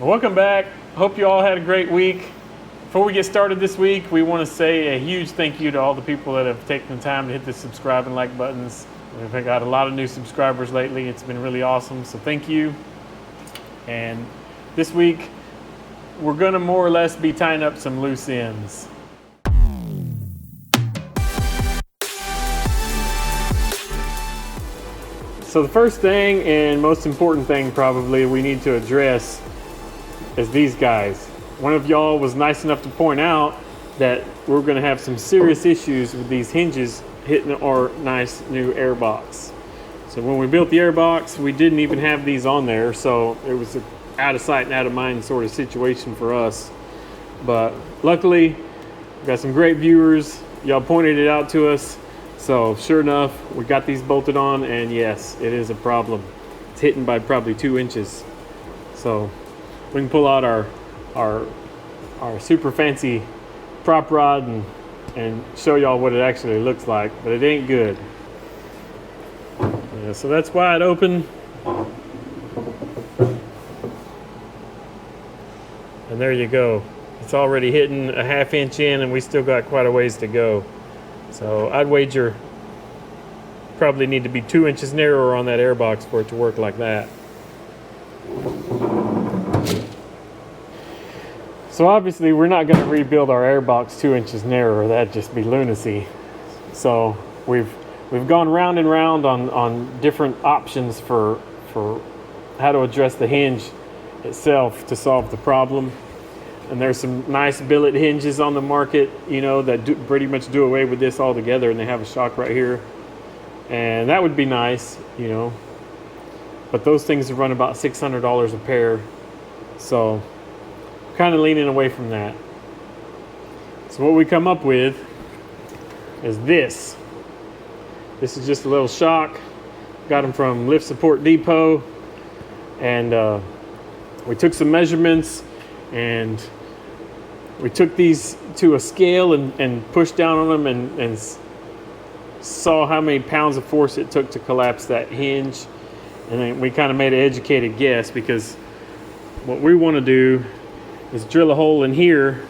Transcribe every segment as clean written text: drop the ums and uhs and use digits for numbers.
Welcome back. Hope you all had a great week. Before we get started this week, we want to say a huge thank you to all the people that have taken the time to hit the subscribe and like buttons. We've got a lot of new subscribers lately. It's been really awesome, so thank you. And this week, we're going to more or less be tying up some loose ends. So the first thing and most important thing probably we need to address is these guys. One of y'all was nice enough to point out that we're going to have some serious issues with these hinges hitting our nice new airbox. So when we built the airbox, we didn't even have these on there, so it was an out of sight and out of mind sort of situation for us. But luckily, we got some great viewers. Y'all pointed it out to us. So sure enough, we got these bolted on, and yes, it is a problem. It's hitting by probably 2 inches. So we can pull out our super fancy prop rod and show y'all what it actually looks like, but it ain't good. Yeah, so that's wide open. And there you go. It's already hitting a 1/2 inch in, and we still got quite a ways to go. So I'd wager probably need to be 2 inches narrower on that airbox for it to work like that. So obviously we're not going to rebuild our airbox 2 inches narrower. That'd just be lunacy. So we've gone round and round on different options for how to address the hinge itself to solve the problem. And there's some nice billet hinges on the market, you know, that pretty much do away with this altogether, and they have a shock right here. And that would be nice, you know. But those things run about $600 a pair. So kind of leaning away from that. So what we come up with is this. This is just a little shock. Got them from Lift Support Depot. And we took some measurements, and we took these to a scale and pushed down on them and saw how many pounds of force it took to collapse that hinge. And then we kind of made an educated guess, because what we want to do is drill a hole in here,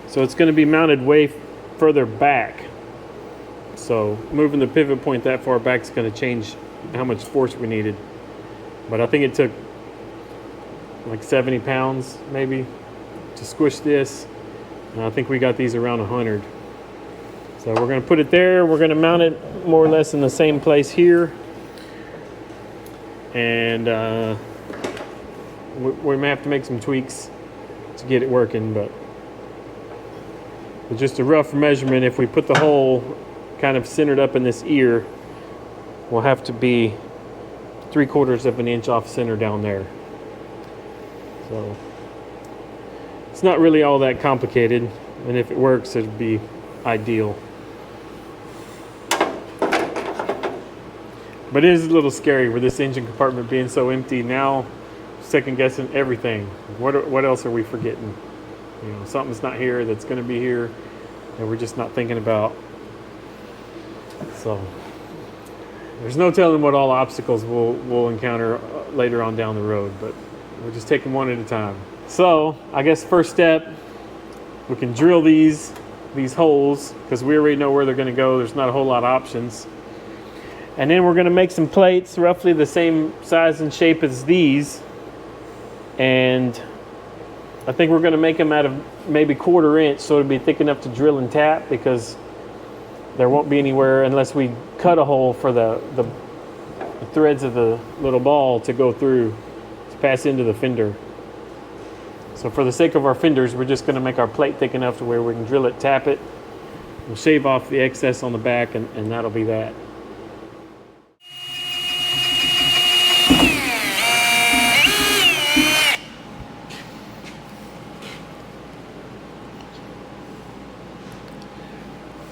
so it's going to be mounted way further back. So moving the pivot point that far back is going to change how much force we needed. But I think it took like 70 pounds maybe to squish this, and I think we got these around 100. So we're going to put it there. We're going to mount it more or less in the same place here, and we may have to make some tweaks to get it working, but with just a rough measurement, if we put the hole kind of centered up in this ear, we'll have to be 3/4 of an inch off center down there. So it's not really all that complicated, and if it works, it'd be ideal. But it is a little scary with this engine compartment being so empty now. Second guessing everything. What else are we forgetting? You know, something's not here that's going to be here, and we're just not thinking about. So there's no telling what all obstacles we'll encounter later on down the road, but we're just taking one at a time. So I guess first step, we can drill these holes, because we already know where they're going to go. There's not a whole lot of options. And then we're going to make some plates roughly the same size and shape as these. And I think we're going to make them out of maybe 1/4 inch, so it'll be thick enough to drill and tap, because there won't be anywhere unless we cut a hole for the threads of the little ball to go through to pass into the fender. So for the sake of our fenders, we're just going to make our plate thick enough to where we can drill it, tap it. We'll shave off the excess on the back, and that'll be that.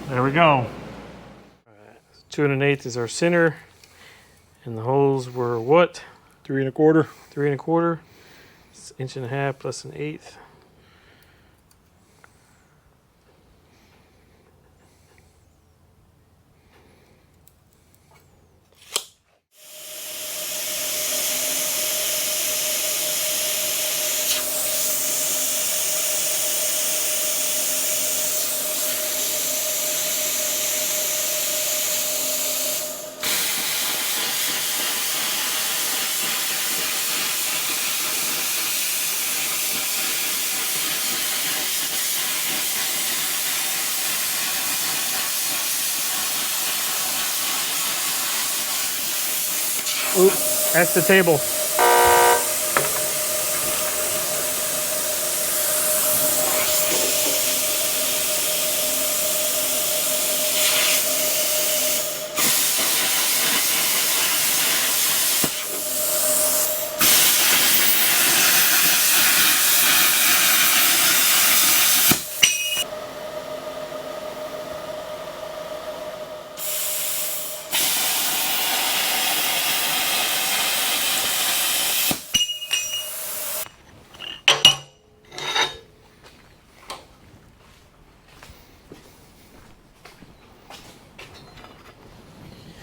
There we go. All right, 2 1/8 is our center, and the holes were what? 3 1/4. 3 1/4. It's 1.5 inches plus 1/8. That's the table.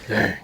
Dang.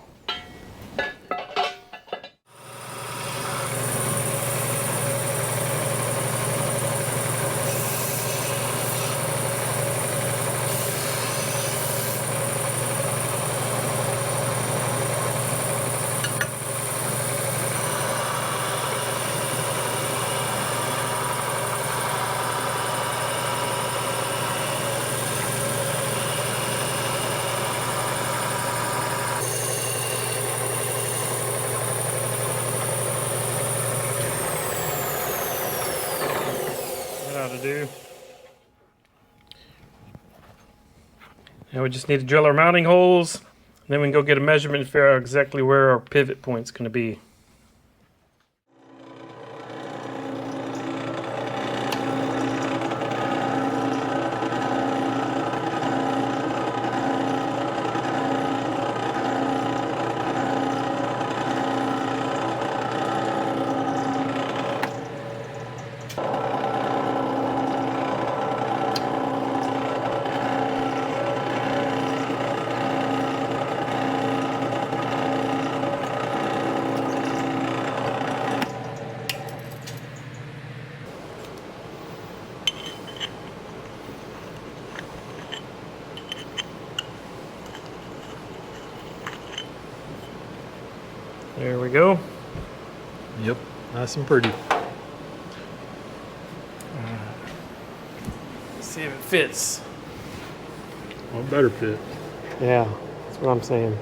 To do. Now we just need to drill our mounting holes, and then we can go get a measurement and figure out exactly where our pivot point's going to be. There we go. Yep, nice and pretty. Let's see if it fits. Well, it better fit. Yeah, that's what I'm saying.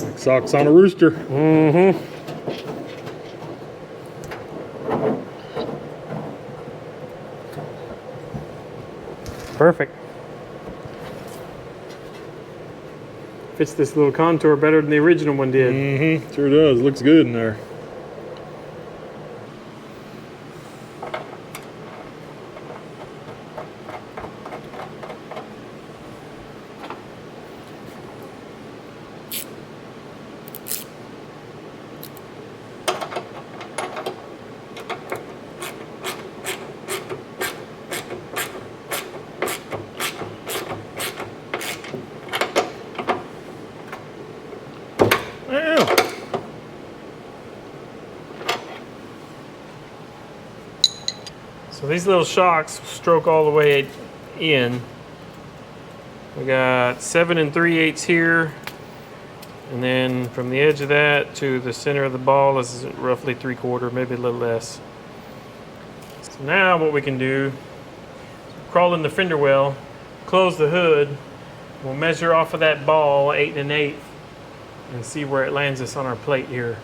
Like socks on a rooster. Mm-hmm. Perfect. Fits this little contour better than the original one did. Mm-hmm. Sure does. Looks good in there. So these little shocks stroke all the way in. We got 7 3/8 here, and then from the edge of that to the center of the ball is roughly 3/4, maybe a little less. So now what we can do, crawl in the fender well, close the hood, we'll measure off of that ball 8 1/8 and see where it lands us on our plate here.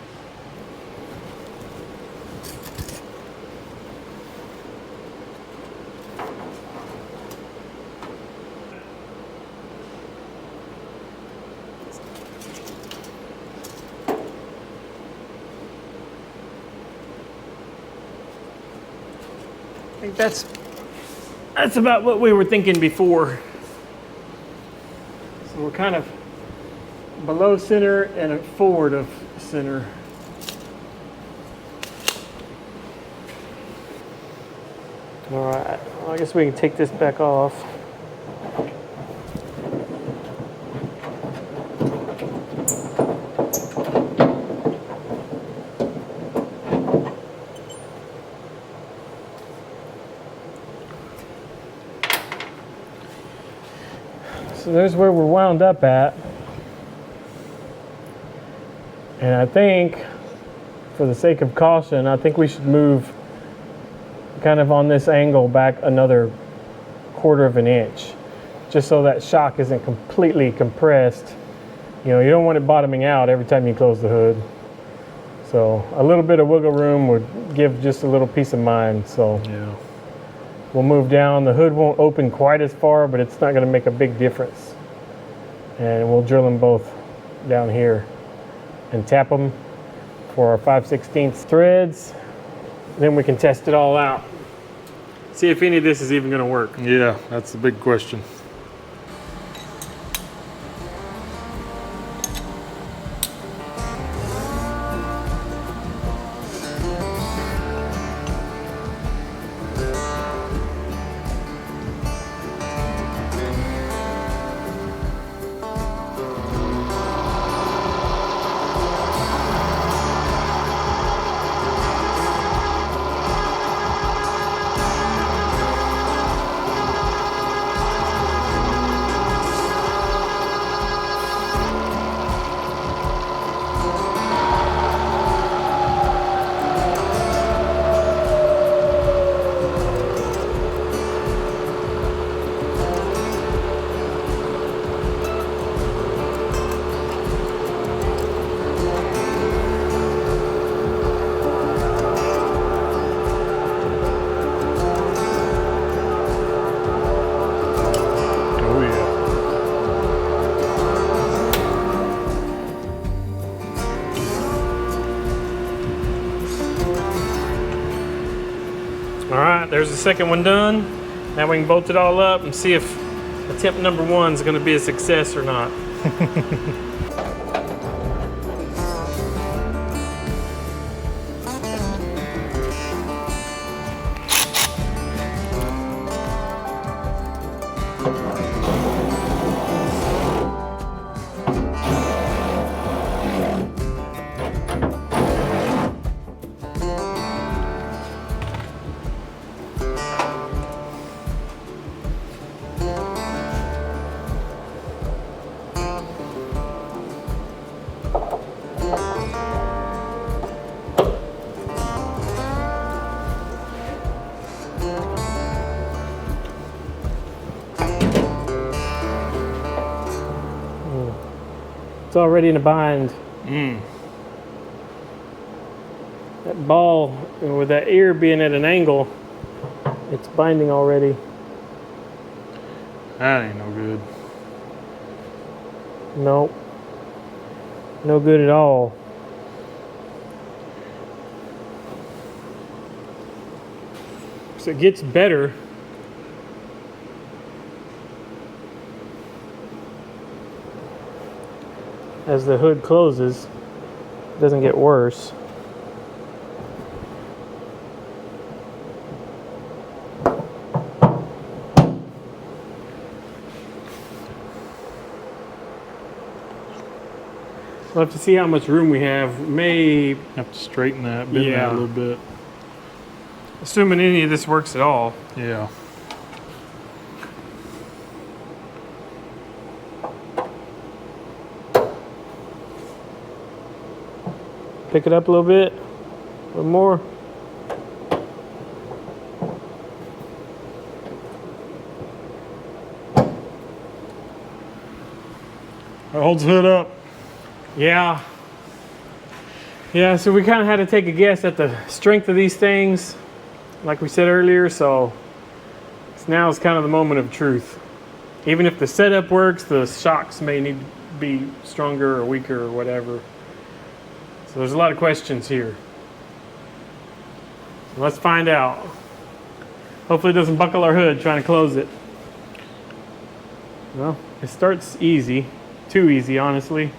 I think that's about what we were thinking before. So we're kind of below center and forward of center. All right, well, I guess we can take this back off. So there's where we're wound up at. And I think, for the sake of caution, I think we should move kind of on this angle back another 1/4 of an inch, just so that shock isn't completely compressed. You know, you don't want it bottoming out every time you close the hood. So a little bit of wiggle room would give just a little peace of mind. So Yeah. we'll move down. The hood won't open quite as far, but it's not going to make a big difference. And we'll drill them both down here and tap them for our 5/16 threads. Then we can test it all out. See if any of this is even going to work. Yeah, that's the big question. There's the second one done. Now we can bolt it all up and see if attempt number 1 is going to be a success or not. It's already in a bind. That ball, with that ear being at an angle, it's binding already. That ain't no good. Nope. No good at all. So it gets better. As the hood closes, it doesn't get worse. We'll have to see how much room we have. May Have to straighten that, bend Yeah. that a little bit. assuming any of this works at all. Yeah. Pick it up a little bit. A little more. That holds the hood up. Yeah. Yeah, so we kind of had to take a guess at the strength of these things, like we said earlier, so now is kind of the moment of truth. Even if the setup works, the shocks may need to be stronger or weaker or whatever. So there's a lot of questions here. So let's find out. Hopefully it doesn't buckle our hood trying to close it. Well, it starts easy. Too easy, honestly.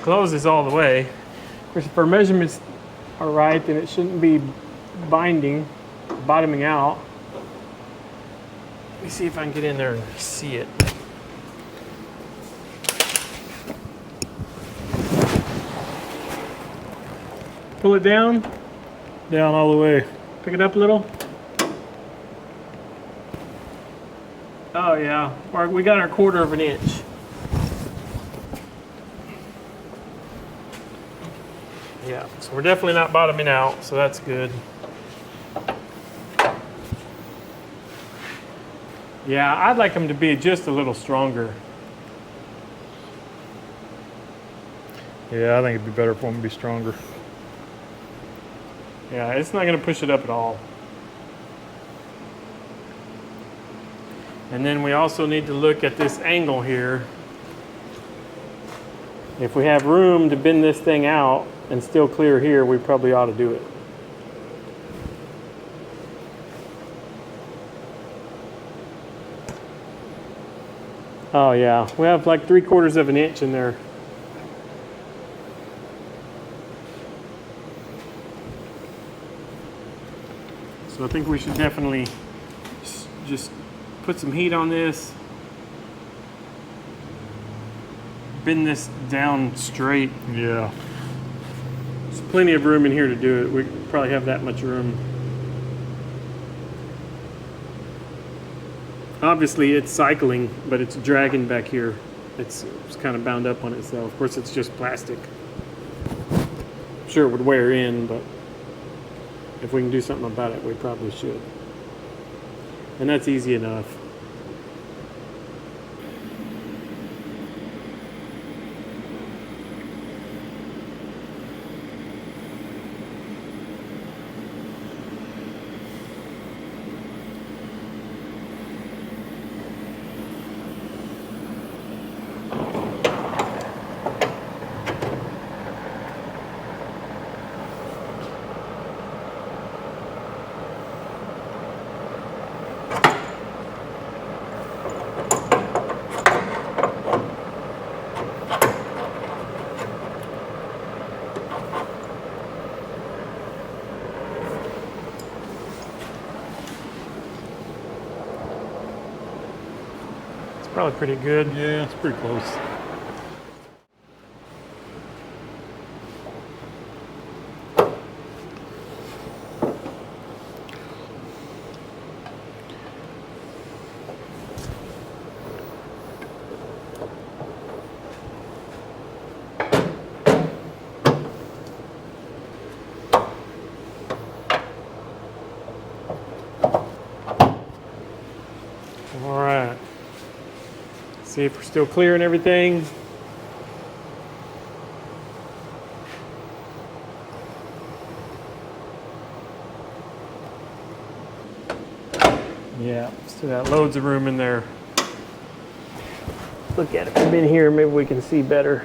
Closes all the way. Of course, if our measurements are right, then it shouldn't be binding, bottoming out. Let me see if I can get in there and see it. Pull it down. Down all the way. Pick it up a little. Oh yeah, we got our 1/4 of an inch. Yeah, so we're definitely not bottoming out, so that's good. Yeah, I'd like them to be just a little stronger. Yeah, I think it'd be better for them to be stronger. Yeah, it's not going to push it up at all. And then we also need to look at this angle here. If we have room to bend this thing out and still clear here, we probably ought to do it. Oh yeah, we have like 3/4 of an inch in there. So I think we should definitely just put some heat on this. Bend this down straight. Yeah. There's plenty of room in here to do it. We probably have that much room. Obviously it's cycling, but it's dragging back here. It's kind of bound up on itself. Of course it's just plastic. I'm sure it would wear in, but if we can do something about it, we probably should. And that's easy enough. Probably pretty good. Yeah, it's pretty close. All right. See if we're still clear and everything. Yeah, still got loads of room in there. Look at it from in here, maybe we can see better.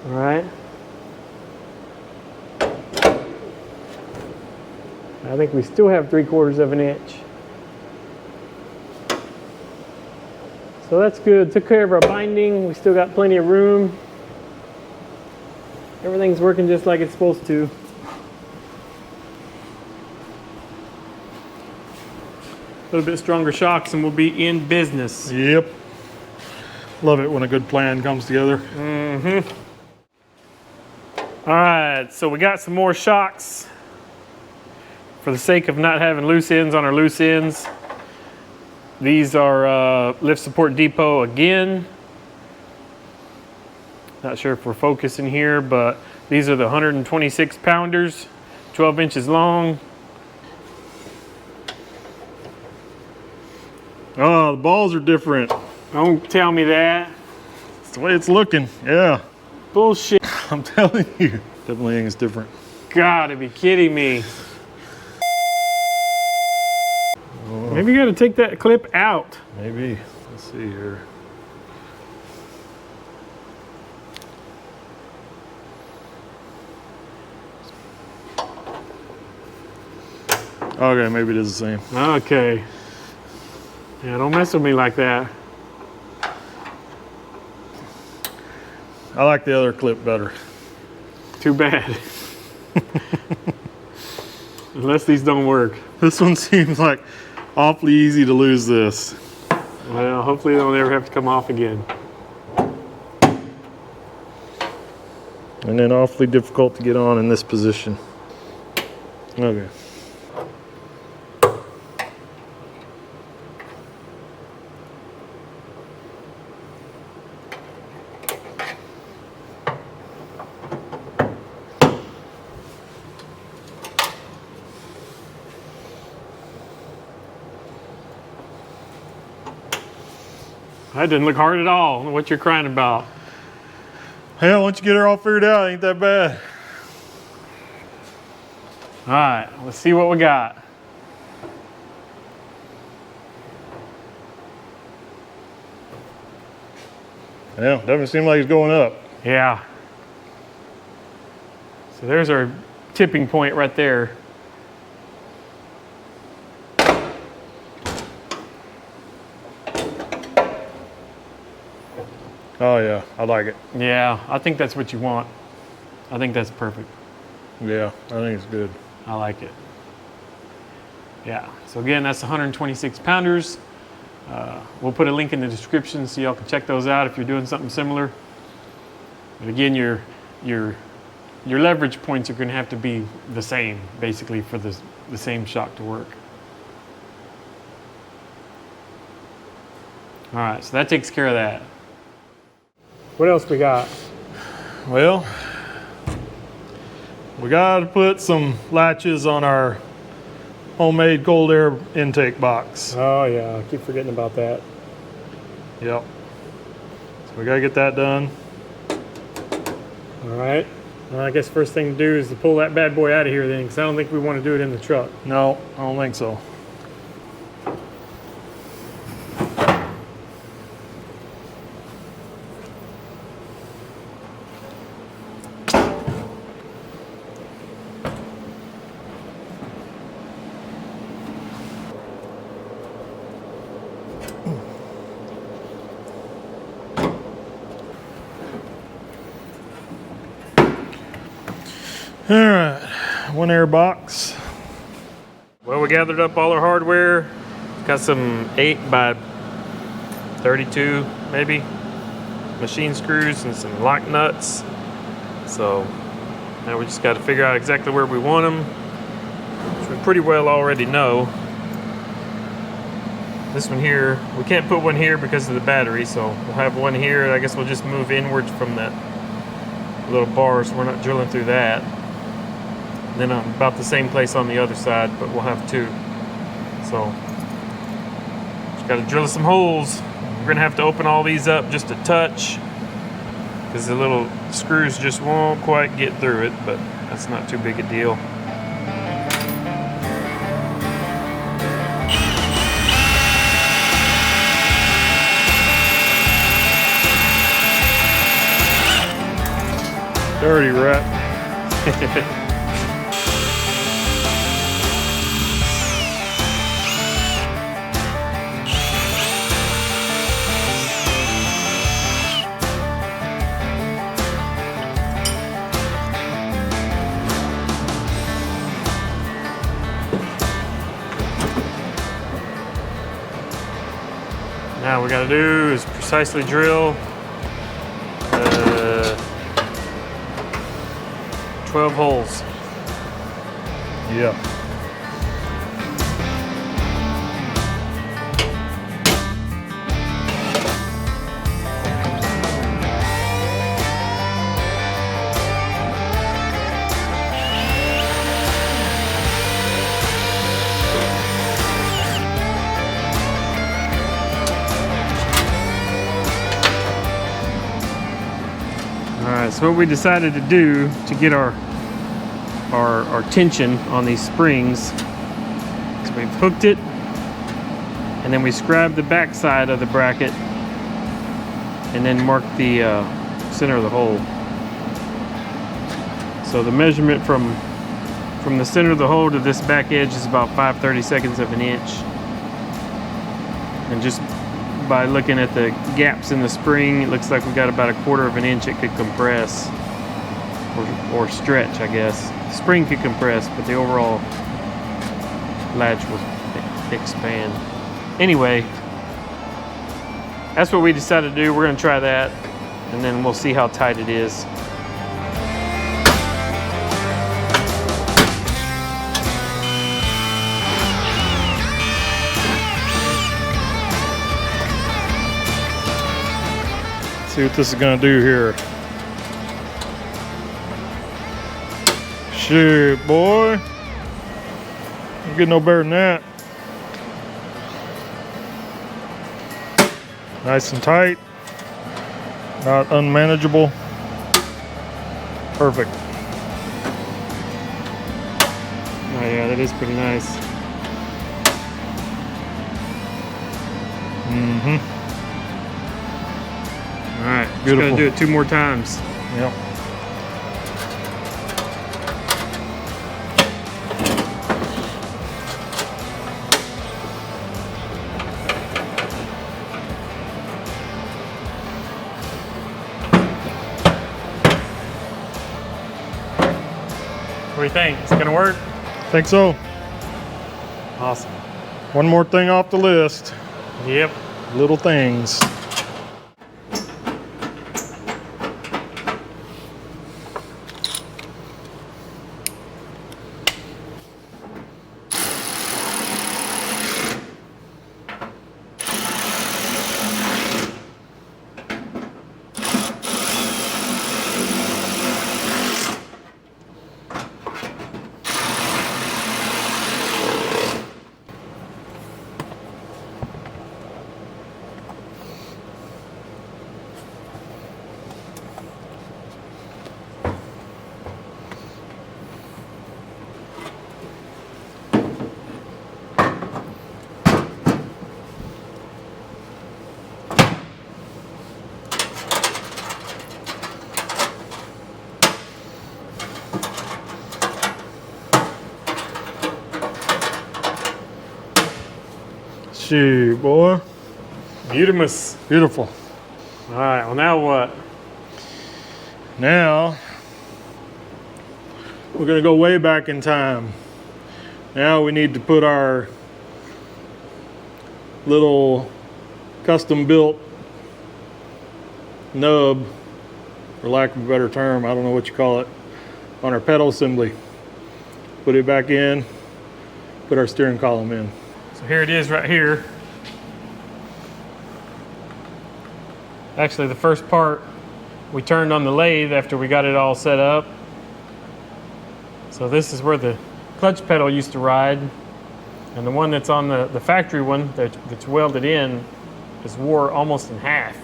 All right. I think we still have 3/4 of an inch. So that's good. Took care of our binding. We still got plenty of room. Everything's working just like it's supposed to. A little bit stronger shocks and we'll be in business. Yep. Love it when a good plan comes together. Mm-hmm. All right, so we got some more shocks. For the sake of not having loose ends on our loose ends, these are lift support depot again. Not sure if we're focusing here, but these are the 126 pounders, 12 inches long. Oh, the balls are different. Don't tell me that. That's the way it's looking. Yeah. Bullshit. I'm telling you. Definitely think it's different. Gotta be kidding me. Maybe you gotta take that clip out. Maybe. Let's see here. Okay, maybe it is the same. Okay. Yeah, don't mess with me like that. I like the other clip better. Too bad. Unless these don't work. This one seems like awfully easy to lose this. Well, hopefully they don't ever have to come off again. And then awfully difficult to get on in this position. Okay. That didn't look hard at all. What you're crying about? Yeah, once you get her all figured out, it ain't that bad. All right, let's see what we got. Yeah, doesn't seem like it's going up. Yeah. So there's our tipping point right there. Oh yeah, I like it. Yeah, I think that's what you want. I think that's perfect. Yeah, I think it's good. I like it. Yeah, so again, that's 126 pounders. We'll put a link in the description so y'all can check those out if you're doing something similar. But again, your leverage points are going to have to be the same, basically, for the same shock to work. All right, so that takes care of that. What else we got? Well, we got to put some latches on our homemade cold air intake box. Oh yeah, I keep forgetting about that. Yep. So we got to get that done. All right. Well, I guess first thing to do is to pull that bad boy out of here then, because I don't think we want to do it in the truck. No, I don't think so. All right, one air box. Well, we gathered up all our hardware. Got some 8 by 32 maybe machine screws and some lock nuts. So now we just got to figure out exactly where we want them, which we pretty well already know. This one here, we can't put one here because of the battery, so we'll have one here. I guess we'll just move inwards from that little bar, so we're not drilling through that. Then about the same place on the other side, but we'll have 2. So just got to drill some holes. We're gonna have to open all these up just a touch because the little screws just won't quite get through it, but that's not too big a deal. Dirty rat. Now what we gotta do is precisely drill 12 holes. Yeah. Alright, so what we decided to do to get our tension on these springs is we've hooked it and then we scribed the back side of the bracket and then marked the center of the hole. So the measurement from the center of the hole to this back edge is about 5/32 of an inch. And just by looking at the gaps in the spring, it looks like we got about 1/4 of an inch it could compress or stretch, I guess. The spring could compress, but the overall latch will expand. Anyway, that's what we decided to do. We're gonna try that, and then we'll see how tight it is. See what this is gonna do here. Shit, boy. Don't get no better than that. Nice and tight. Not unmanageable. Perfect. Oh yeah, that is pretty nice. Mm-hmm. All right, just Beautiful. gotta do it 2 more times. Yep. What do you think? It's gonna work? Think so. Awesome. One more thing off the list. Yep. Little things. Shoot, boy. Beautiful. All right, well now what? Now, we're gonna go way back in time. Now we need to put our little custom built nub, for lack of a better term, I don't know what you call it, on our pedal assembly. Put it back in, put our steering column in. So here it is right here. Actually, the first part we turned on the lathe after we got it all set up. So this is where the clutch pedal used to ride. And the one that's on the factory one that's welded in is wore almost in half.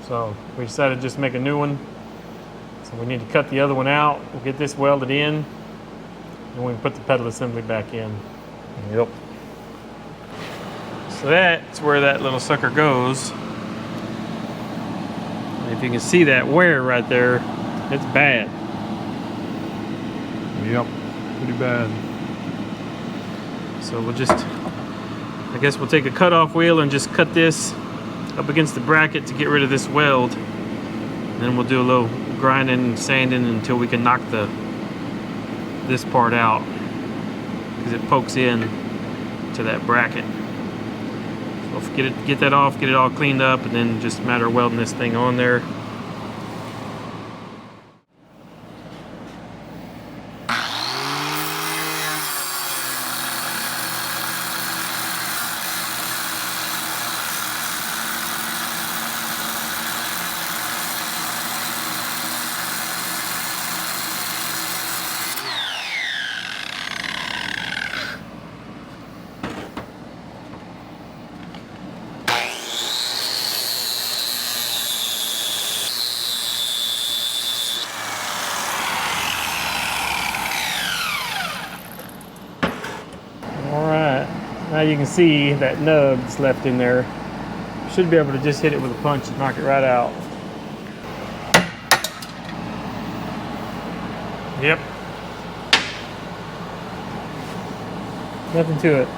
So we decided to just make a new one. So we need to cut the other one out. We'll get this welded in, and we can put the pedal assembly back in. Yep. So that's where that little sucker goes. And if you can see that wear right there, it's bad. Yep. Pretty bad. So we'll just, I guess we'll take a cutoff wheel and just cut this up against the bracket to get rid of this weld. And then we'll do a little grinding and sanding until we can knock this part out, because it pokes in to that bracket. So get that off, get it all cleaned up, and then just a matter of welding this thing on there. Now you can see that nub that's left in there. Should be able to just hit it with a punch and knock it right out. Yep. Nothing to it.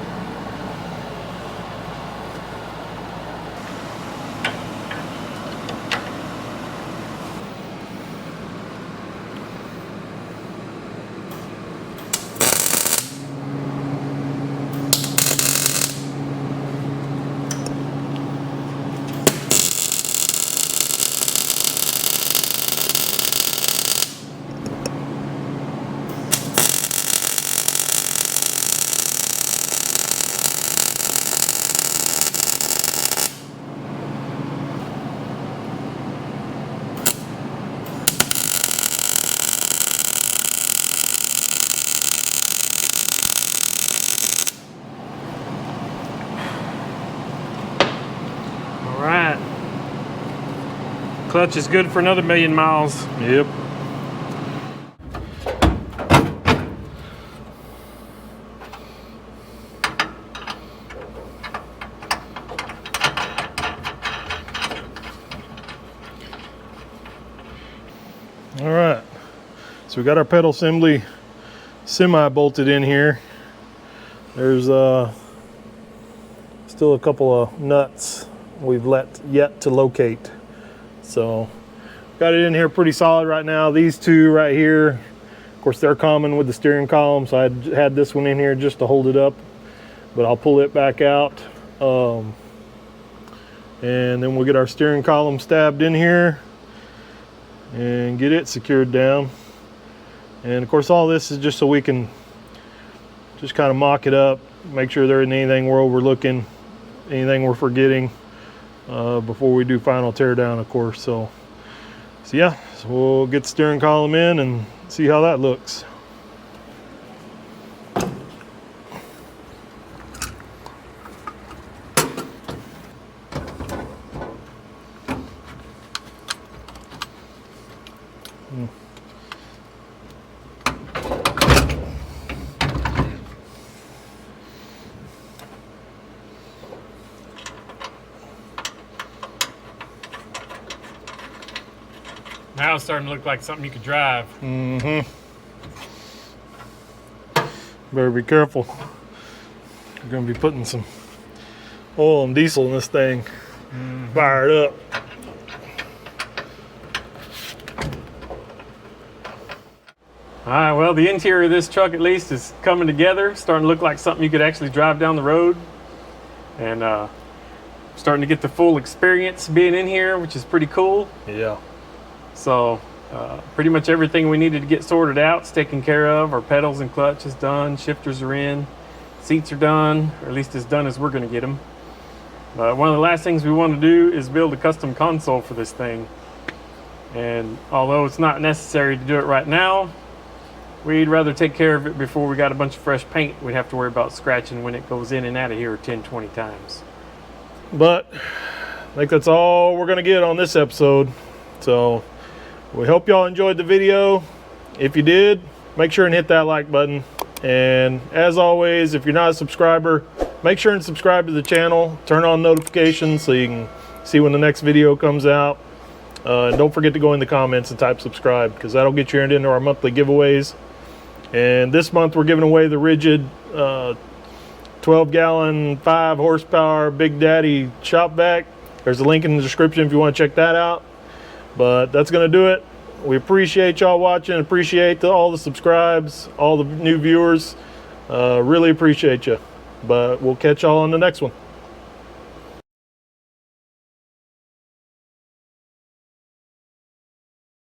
Clutch is good for another 1,000,000 miles. Yep. All right, so we got our pedal assembly semi-bolted in here. There's still a couple of nuts we've yet to locate. So got it in here pretty solid right now. These two right here, of course, they're common with the steering column, so I had this one in here just to hold it up, but I'll pull it back out. And then we'll get our steering column stabbed in here and get it secured down. And of course, all this is just so we can just kind of mock it up, make sure there isn't anything we're overlooking, anything we're forgetting before we do final tear down, of course. So yeah, so we'll get the steering column in and see how that looks. Now it's starting to look like something you could drive. Mm-hmm. Better be careful. You're gonna be putting some oil and diesel in this thing. Fire it up. All right, well, the interior of this truck at least is coming together, starting to look like something you could actually drive down the road. And starting to get the full experience being in here, which is pretty cool. Yeah. So pretty much everything we needed to get sorted out is taken care of. Our pedals and clutch is done, shifters are in, seats are done, or at least as done as we're going to get them. One of the last things we want to do is build a custom console for this thing. And although it's not necessary to do it right now, we'd rather take care of it before we got a bunch of fresh paint we'd have to worry about scratching when it goes in and out of here 10, 20 times. But I think that's all we're going to get on this episode. So we hope y'all enjoyed the video. If you did, make sure and hit that like button. And as always, if you're not a subscriber, make sure and subscribe to the channel. Turn on notifications so you can see when the next video comes out. And don't forget to go in the comments and type subscribe, because that'll get you into our monthly giveaways. And this month we're giving away the Ridgid 12-gallon, 5 horsepower Big Daddy shop vac. There's a link in the description if you want to check that out. But that's going to do it. We appreciate y'all watching. Appreciate all the subscribes, all the new viewers. Really appreciate you. But we'll catch y'all on the next one.